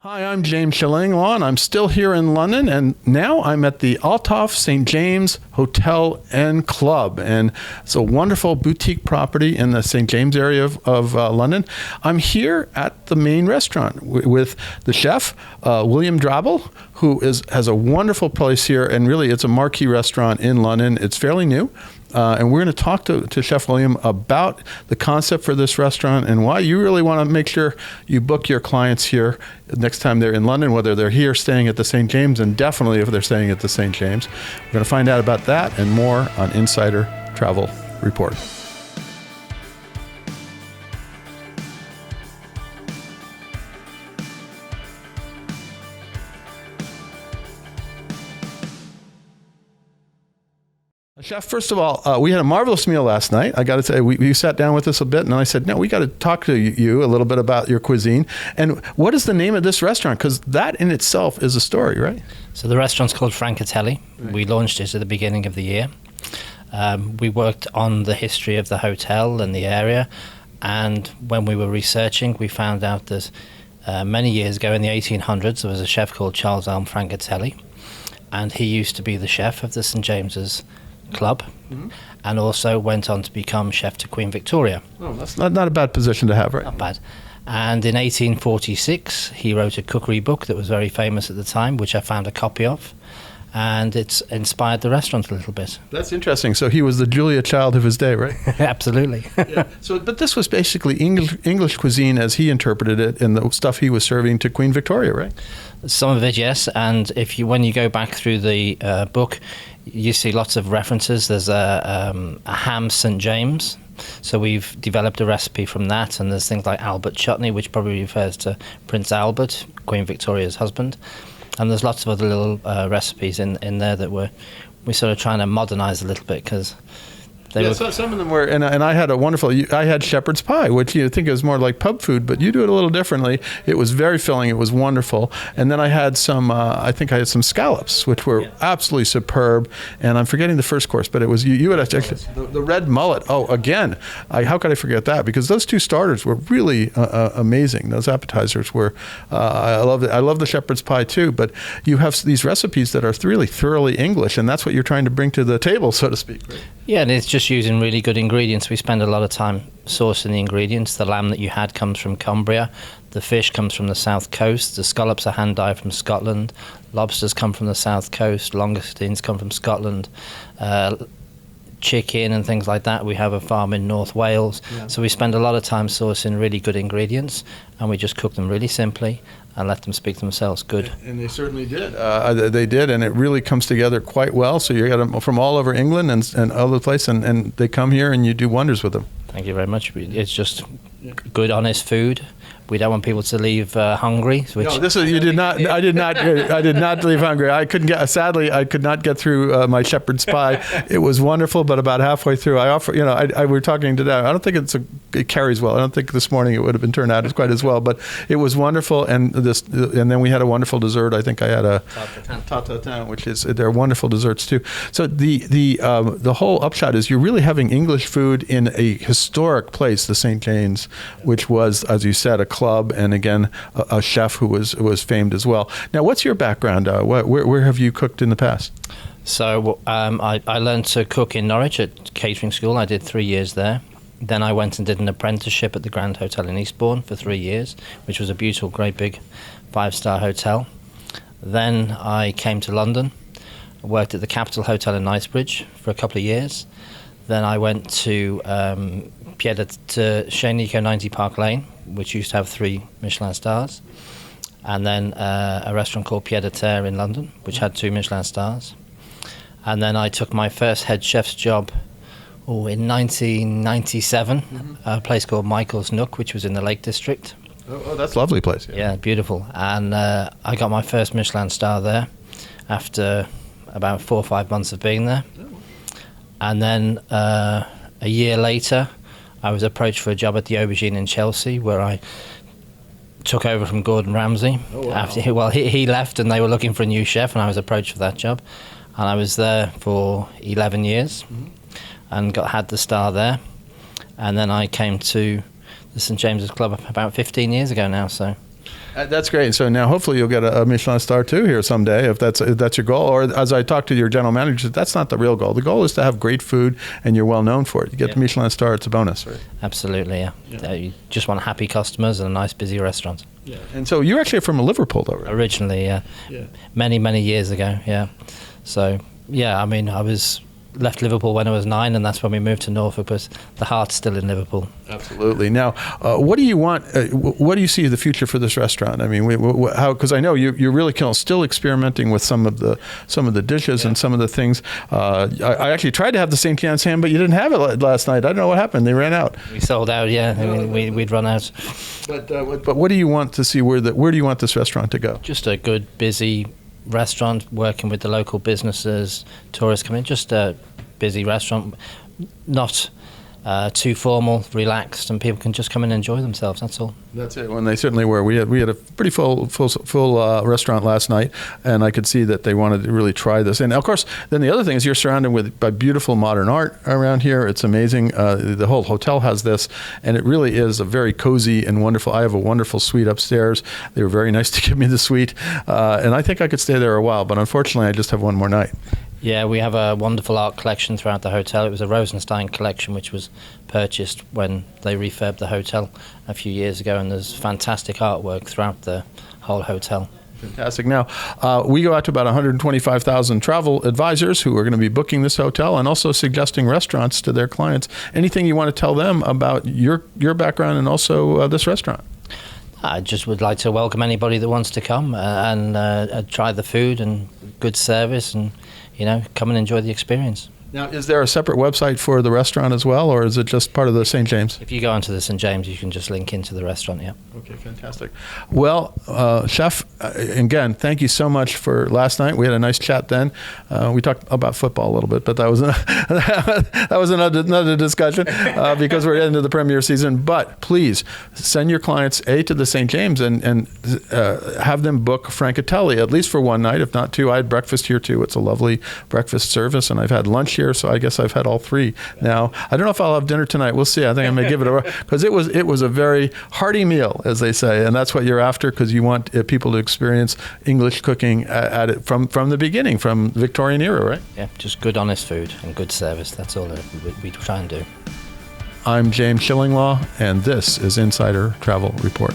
Hi, I'm James Shillinglaw, and I'm still here in London, and now I'm at the Althoff St. James Hotel and Club, and it's a wonderful boutique property in the St. James area of London. I'm here at the main restaurant with the chef, William Drabble, who has a wonderful place here, and really it's a marquee restaurant in London. It's fairly new. And we're going to talk to Chef William about the concept for this restaurant and why you really want to make sure you book your clients here next time they're in London, whether they're here staying at the St. James, and definitely if they're staying at the St. James. We're going to find out about that and more on Insider Travel Report. Chef, first of all, we had a marvelous meal last night. I got to say, you sat down with us a bit, and I said, no, we got to talk to you a little bit about your cuisine. And what is the name of this restaurant? Because that in itself is a story, right? So the restaurant's called Francatelli. Right. We launched it at the beginning of the year. We worked on the history of the hotel and the area. And when we were researching, we found out that many years ago in the 1800s, there was a chef called Charles Elm Francatelli. And he used to be the chef of the St. James's Club, and also went on to become chef to Queen Victoria. Oh, that's not a bad position to have, right? Not bad. And in 1846, he wrote a cookery book that was very famous at the time, which I found a copy of, and it's inspired the restaurant a little bit. That's interesting. So he was the Julia Child of his day, right? Absolutely. Yeah. But this was basically English cuisine as he interpreted it, and the stuff he was serving to Queen Victoria, right? Some of it, yes. And when you go back through the book, you see lots of references. There's a ham St. James. So we've developed a recipe from that, and there's things like Albert chutney, which probably refers to Prince Albert, Queen Victoria's husband. And there's lots of other little recipes in there that we're sort of trying to modernize a little bit, because so some of them were, and I had I had shepherd's pie, which you think is more like pub food, but you do it a little differently. It was very filling. It was wonderful. And then I had some scallops, which were absolutely superb. And I'm forgetting the first course, but it was, you had actually, the red mullet. Oh, again, how could I forget that? Because those two starters were really amazing. Those appetizers were, I love it. I love the shepherd's pie too, but you have these recipes that are really thoroughly English, and that's what you're trying to bring to the table, so to speak. Right? Yeah, and it's just using really good ingredients. We spend a lot of time sourcing the ingredients. The lamb that you had comes from Cumbria. The fish comes from the south coast. The scallops are hand-dyed from Scotland. Lobsters come from the south coast. Langoustines come from Scotland. Chicken and things like that. We have a farm in North Wales. Yeah. So we spend a lot of time sourcing really good ingredients, and we just cook them really simply and let them speak themselves good. And they certainly did. They did, and it really comes together quite well. So you got them from all over England and other places, and they come here and you do wonders with them. Thank you very much. It's just good, honest food. We don't want people to leave hungry. No, you did not. I did not. I did not leave hungry. I couldn't get. Sadly, I could not get through my shepherd's pie. It was wonderful, but about halfway through, I offer. We were talking today. I don't think it carries well. I don't think this morning it would have been turned out as quite as well. But it was wonderful, and then we had a wonderful dessert. I think I had a tarte tatin, which is, they're wonderful desserts too. So the whole upshot is you're really having English food in a historic place, the St. James, which was, as you said, a club, and again a chef who was famed as well. Now, what's your background? Where have you cooked in the past? So I learned to cook in Norwich at catering school. I did 3 years there. Then I went and did an apprenticeship at the Grand Hotel in Eastbourne for 3 years, which was a beautiful, great big 5-star hotel. Then I came to London, worked at the Capitol Hotel in Knightsbridge for a couple of years. Then I went to Chez Nico 90 Park Lane, which used to have 3 Michelin stars, and then a restaurant called Pied à Terre in London, which had 2 Michelin stars. And then I took my first head chef's job in 1997, a place called Michael's Nook, which was in the Lake District. Oh, that's a lovely place. Yeah, beautiful. And I got my first Michelin star there after about 4 or 5 months of being there. And then a year later, I was approached for a job at the Aubergine in Chelsea, where I took over from Gordon Ramsay. Oh, wow. After he left, and they were looking for a new chef, and I was approached for that job. And I was there for 11 years and had the star there. And then I came to the St. James's Club about 15 years ago now. So That's great. So now hopefully you'll get a Michelin star too here someday if that's your goal. Or as I talked to your general manager, that's not the real goal. The goal is to have great food and you're well known for it. You get the Michelin star, it's a bonus, right? Absolutely, yeah. You just want happy customers and a nice busy restaurant. Yeah. And so you're actually from Liverpool though, right? Originally, yeah. Many years ago, yeah. So, yeah, I mean, I left Liverpool when I was 9, and that's when we moved to Norfolk, but the heart's still in Liverpool. Absolutely. Now, what do you want? What do you see the future for this restaurant? I mean, because I know you're really still experimenting with some of the dishes and some of the things. I actually tried to have the St. John's ham, but you didn't have it last night. I don't know what happened. They ran out. We sold out. Yeah, I mean, we'd run out. But what do you want to see? Where do you want this restaurant to go? Just a good, busy restaurant, working with the local businesses, tourists coming, just a busy restaurant, not too formal, relaxed, and people can just come and enjoy themselves. That's all. That's it. When they certainly were. We had a pretty full restaurant last night, and I could see that they wanted to really try this. And of course, then the other thing is you're surrounded by beautiful modern art around here. It's amazing. The whole hotel has this, and it really is a very cozy and wonderful. I have a wonderful suite upstairs. They were very nice to give me the suite, and I think I could stay there a while. But unfortunately, I just have one more night. Yeah, we have a wonderful art collection throughout the hotel. It was a Rosenstein collection, which was purchased when they refurbed the hotel a few years ago, and there's fantastic artwork throughout the whole hotel. Fantastic. Now, we go out to about 125,000 travel advisors who are going to be booking this hotel and also suggesting restaurants to their clients. Anything you want to tell them about your background and also this restaurant? I just would like to welcome anybody that wants to come and try the food and good service, and come and enjoy the experience. Now, is there a separate website for the restaurant as well, or is it just part of the St. James? If you go onto the St. James, you can just link into the restaurant, yeah. Okay, fantastic. Well, Chef, again, thank you so much for last night. We had a nice chat then. We talked about football a little bit, but that was another discussion because we're into the Premier season. But please send your clients to the St. James and have them book Francatelli, at least for one night, if not two. I had breakfast here too. It's a lovely breakfast service, and I've had lunch here, so I guess I've had all three. Now, I don't know if I'll have dinner tonight. We'll see. I think I may give it a because it was a very hearty meal, as they say, and that's what you're after, because you want people to experience English cooking at it from the beginning, from Victorian era, right? Yeah, just good, honest food and good service. That's all we try and do. I'm James Shillinglaw, and this is Insider Travel Report.